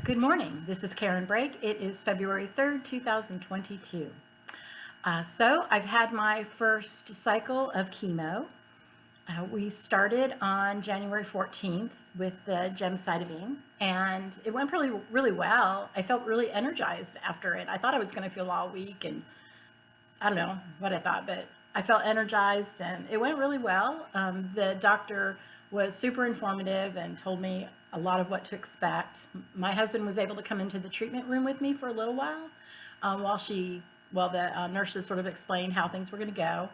Good morning. This is Karen Brake. It is February 3rd, 2022. So I've had my first cycle of chemo. We started on January 14th with the gemcitabine, and it went really well. I felt really energized after it. I thought I was going to feel all weak, and I don't know what I thought, but I felt energized, and it went really well. The doctor was super informative and told me a lot of what to expect. My husband was able to come into the treatment room with me for a little while while the nurses sort of explained how things were going to go.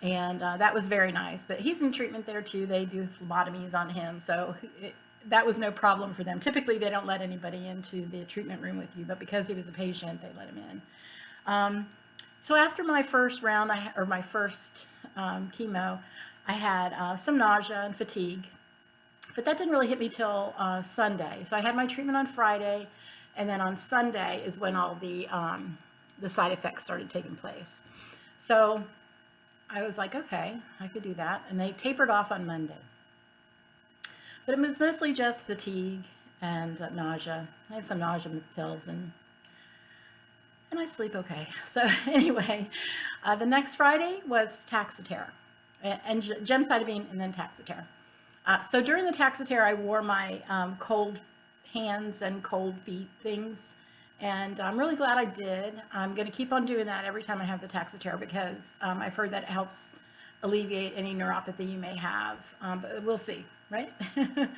And that was very nice. But he's in treatment there too. They do phlebotomies on him, so that was no problem for them. Typically, they don't let anybody into the treatment room with you, but because he was a patient, they let him in. So after my first round, my first chemo, I had some nausea and fatigue, but that didn't really hit me till Sunday. So I had my treatment on Friday, and then on Sunday is when all the side effects started taking place. So I was like, okay, I could do that, and they tapered off on Monday. But it was mostly just fatigue and nausea. I have some nausea pills, and I sleep okay. So anyway, the next Friday was Taxotere, and gemcitabine, and then Taxotere. So during the Taxotere, I wore my cold hands and cold feet things, and I'm really glad I did. I'm going to keep on doing that every time I have the Taxotere because I've heard that it helps alleviate any neuropathy you may have, but we'll see, right? But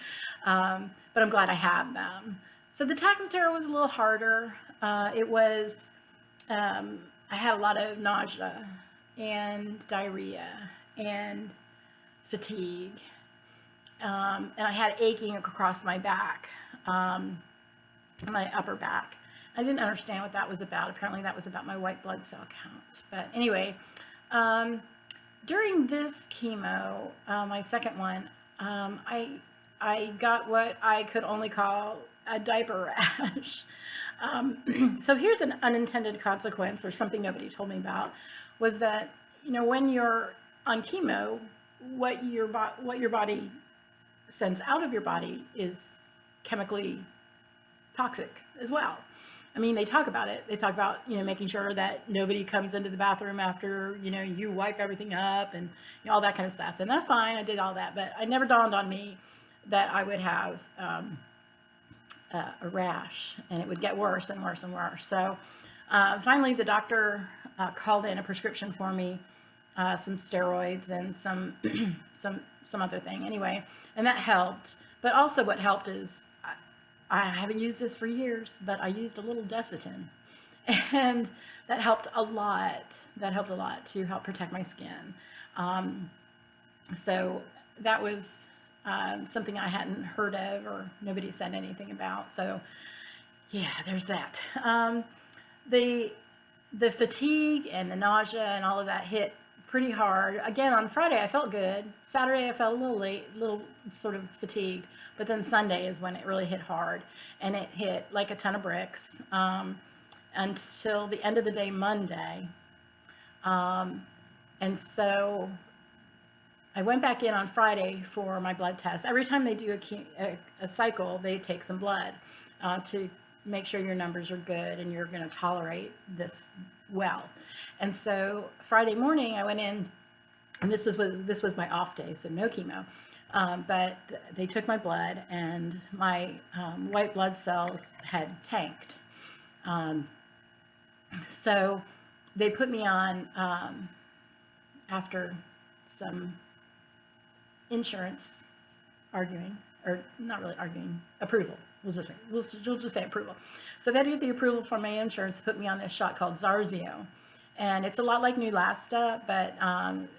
I'm glad I have them. So the Taxotere was a little harder. I had a lot of nausea and diarrhea and fatigue, and I had aching across my back, my upper back. I didn't understand what that was about. Apparently that was about my white blood cell count. But anyway, during this chemo, my second one, I got what I could only call a diaper rash. So here's an unintended consequence, or something nobody told me about, was that, when you're on chemo, what your body sends out of your body is chemically toxic as well. I mean, they talk about it. They talk about, making sure that nobody comes into the bathroom after, you wipe everything up and all that kind of stuff. And that's fine. I did all that, but it never dawned on me that I would have a rash, and it would get worse and worse and worse. So finally, the doctor called in a prescription for me, some steroids and some some other thing. Anyway, and that helped. But also, what helped is I haven't used this for years, but I used a little Desitin, and that helped a lot. That helped a lot to help protect my skin. So that was something I hadn't heard of, or nobody said anything about. So yeah, there's that. The fatigue and the nausea and all of that hit pretty hard. Again, on Friday I felt good. Saturday I felt a little sort of fatigued. But then Sunday is when it really hit hard, and it hit like a ton of bricks until the end of the day Monday. And so I went back in on Friday for my blood test. Every time they do a cycle, they take some blood to make sure your numbers are good and you're going to tolerate this well. And so Friday morning I went in, and this was my off day, so no chemo. But they took my blood, and my white blood cells had tanked. So they put me on, after some insurance arguing, or not really arguing, approval. We'll just say approval. So they did the approval for my insurance to put me on this shot called Zarzio. And it's a lot like Neulasta, but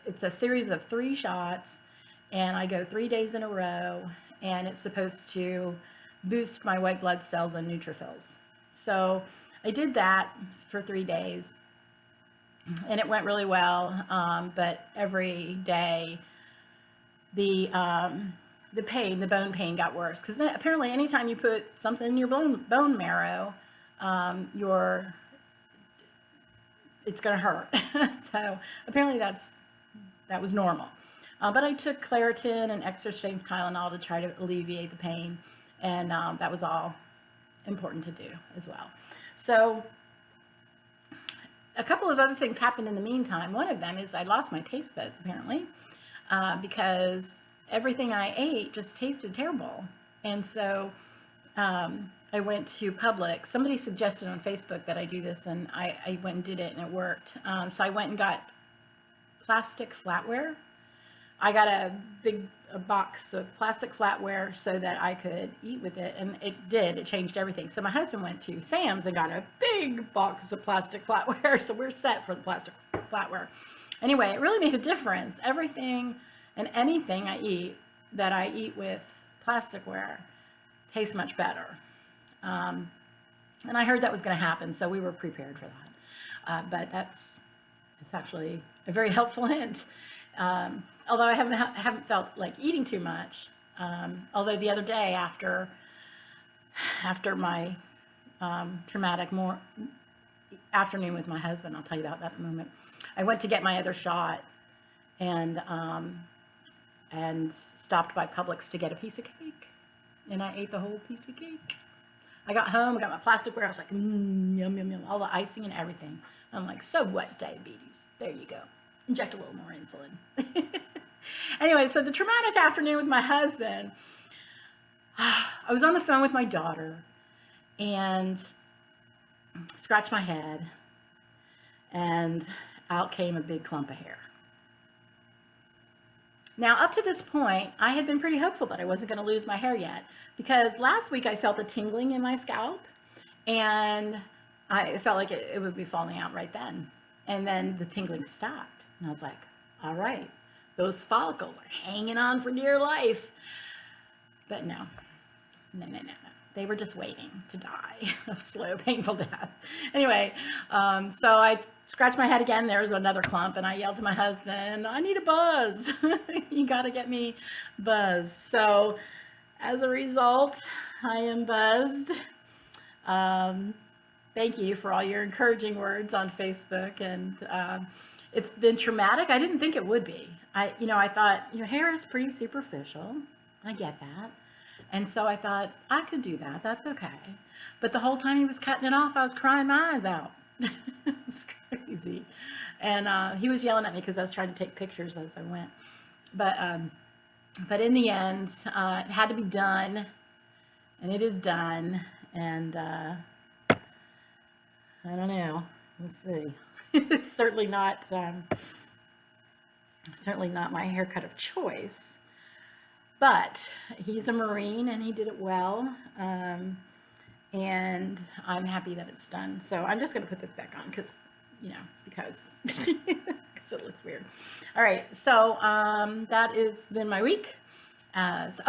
it's a series of 3 shots, and I go 3 days in a row, and it's supposed to boost my white blood cells and neutrophils. So I did that for 3 days, and it went really well, but every day the bone pain got worse, because apparently anytime you put something in your bone marrow, it's going to hurt. So apparently that was normal. But I took Claritin and extra strength Tylenol to try to alleviate the pain, and that was all important to do as well. So a couple of other things happened in the meantime. One of them is I lost my taste buds, apparently, because everything I ate just tasted terrible. And so I went to Publix. Somebody suggested on Facebook that I do this, and I went and did it, and it worked. So I went and got plastic flatware. I got a box of plastic flatware so that I could eat with it, and it changed everything. So my husband went to Sam's and got a big box of plastic flatware, so we're set for the plastic flatware. Anyway, it really made a difference. Everything and anything I eat that I eat with plasticware tastes much better. And I heard that was going to happen, so we were prepared for that. But it's actually a very helpful hint. Although I haven't felt like eating too much. Although the other day after my traumatic afternoon with my husband, I'll tell you about that in a moment, I went to get my other shot and stopped by Publix to get a piece of cake. And I ate the whole piece of cake. I got home, I got my plasticware, I was like, yum, yum, yum, all the icing and everything. I'm like, so what, diabetes? There you go. Inject a little more insulin. Anyway, so the traumatic afternoon with my husband, I was on the phone with my daughter and scratched my head, and out came a big clump of hair. Now, up to this point, I had been pretty hopeful that I wasn't going to lose my hair yet, because last week I felt a tingling in my scalp, and I felt like it would be falling out right then. And then the tingling stopped, and I was like, all right, those follicles are hanging on for dear life. But no. They were just waiting to die of slow, painful death. Anyway, so I scratched my head again. There was another clump, and I yelled to my husband, I need a buzz. You got to get me buzz. So as a result, I am buzzed. Thank you for all your encouraging words on Facebook, and it's been traumatic. I didn't think it would be. I thought, hair is pretty superficial. I get that. And so I thought, I could do that. That's okay. But the whole time he was cutting it off, I was crying my eyes out. It was crazy. And he was yelling at me because I was trying to take pictures as I went. But in the end, it had to be done, and it is done. And I don't know. Let's see. It's certainly not my haircut of choice. But he's a Marine, and he did it well, and I'm happy that it's done. So I'm just going to put this back on because it looks weird. All right, so that has been my week. Last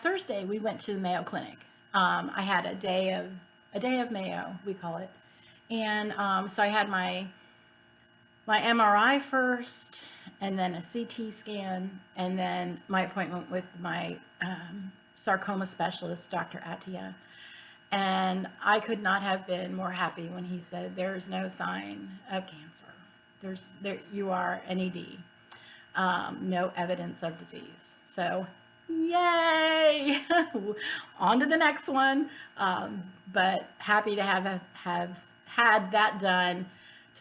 Thursday we went to the Mayo Clinic. I had a day of Mayo, we call it, and so I had my MRI first, and then a CT scan, and then my appointment with my sarcoma specialist, Dr. Attia. And I could not have been more happy when he said, there is no sign of cancer. You are an ED. No evidence of disease. So, yay! On to the next one. But happy to have had that done,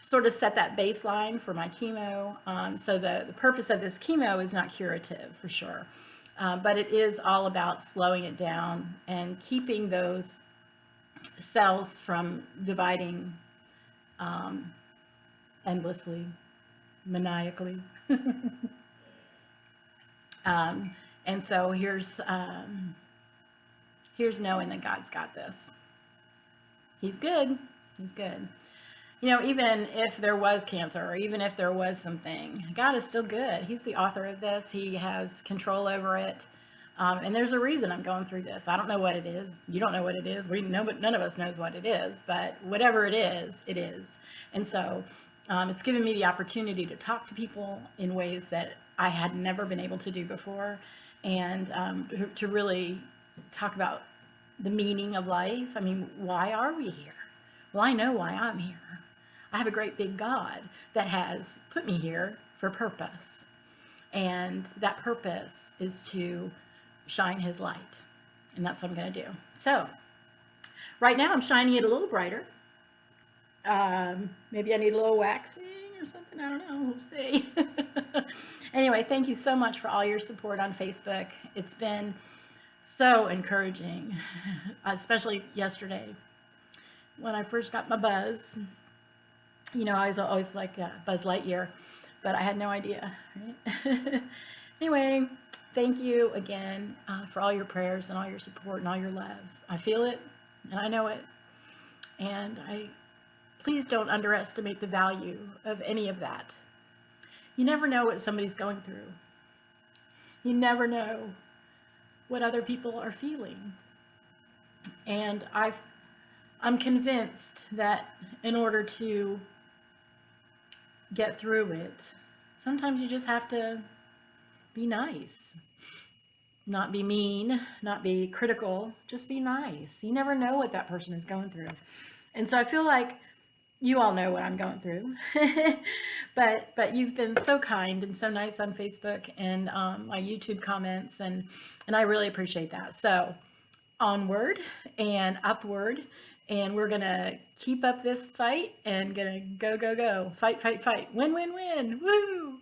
sort of set that baseline for my chemo. So the purpose of this chemo is not curative, for sure. But it is all about slowing it down and keeping those cells from dividing endlessly, maniacally. And so here's knowing that God's got this. He's good. He's good. Even if there was cancer, or even if there was something, God is still good. He's the author of this. He has control over it. And there's a reason I'm going through this. I don't know what it is. You don't know what it is. We know, but none of us knows what it is. But whatever it is, it is. And so it's given me the opportunity to talk to people in ways that I had never been able to do before, and to really talk about the meaning of life. I mean, why are we here? Well, I know why I'm here. I have a great big God that has put me here for purpose. And that purpose is to shine his light and that's what I'm going to do. So right now I'm shining it a little brighter. Maybe I need a little waxing or something. I don't know. We'll see. Anyway, thank you so much for all your support on Facebook. It's been so encouraging, especially yesterday when I first got my buzz. You know, I was always like Buzz Lightyear, but I had no idea. Right? Anyway, thank you again for all your prayers and all your support and all your love. I feel it and I know it. And please don't underestimate the value of any of that. You never know what somebody's going through. You never know what other people are feeling. And I'm convinced that in order to get through it, sometimes you just have to be nice. Not be mean, not be critical, just be nice. You never know what that person is going through. And so I feel like you all know what I'm going through. but you've been so kind and so nice on Facebook and my YouTube comments, and I really appreciate that. So onward and upward, and we're gonna keep up this fight and gonna go, fight, win, win, win, woo!